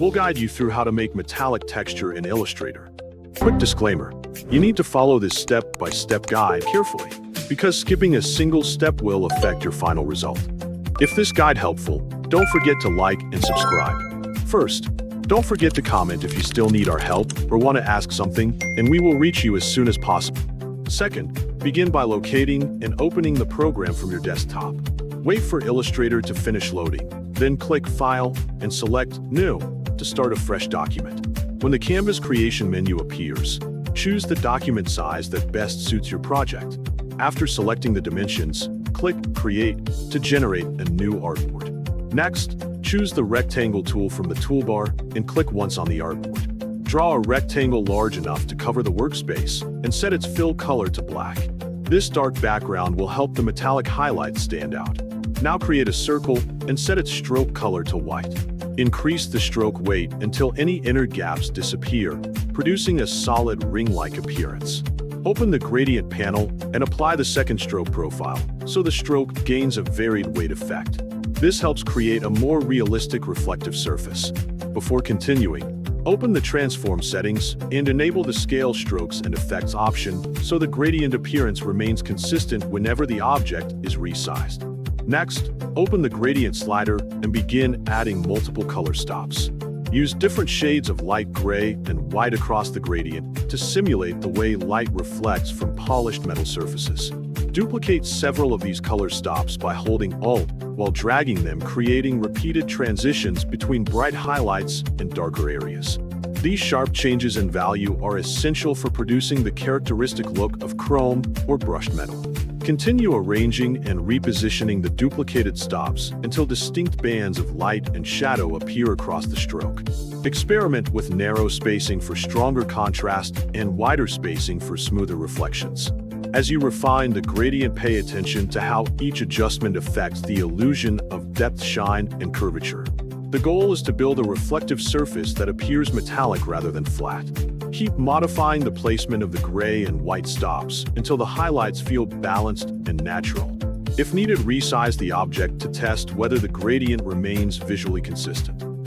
We'll guide you through how to make metallic texture in Illustrator. Quick disclaimer, you need to follow this step-by-step guide carefully, because skipping a single step will affect your final result. If this guide helpful, don't forget to like and subscribe. First, don't forget to comment if you still need our help or want to ask something, and we will reach you as soon as possible. Second, begin by locating and opening the program from your desktop. Wait for Illustrator to finish loading, then click File and select New to start a fresh document. When the Canvas creation menu appears, choose the document size that best suits your project. After selecting the dimensions, click Create to generate a new artboard. Next, choose the rectangle tool from the toolbar and click once on the artboard. Draw a rectangle large enough to cover the workspace and set its fill color to black. This dark background will help the metallic highlights stand out. Now create a circle and set its stroke color to white. Increase the stroke weight until any inner gaps disappear, producing a solid ring-like appearance. Open the gradient panel and apply the second stroke profile, so the stroke gains a varied weight effect. This helps create a more realistic reflective surface. Before continuing, open the transform settings and enable the scale strokes and effects option so the gradient appearance remains consistent whenever the object is resized. Next, open the gradient slider and begin adding multiple color stops. Use different shades of light gray and white across the gradient to simulate the way light reflects from polished metal surfaces. Duplicate several of these color stops by holding Alt while dragging them, creating repeated transitions between bright highlights and darker areas. These sharp changes in value are essential for producing the characteristic look of chrome or brushed metal. Continue arranging and repositioning the duplicated stops until distinct bands of light and shadow appear across the stroke. Experiment with narrow spacing for stronger contrast and wider spacing for smoother reflections. As you refine the gradient, pay attention to how each adjustment affects the illusion of depth, shine, and curvature. The goal is to build a reflective surface that appears metallic rather than flat. Keep modifying the placement of the gray and white stops until the highlights feel balanced and natural. If needed, resize the object to test whether the gradient remains visually consistent.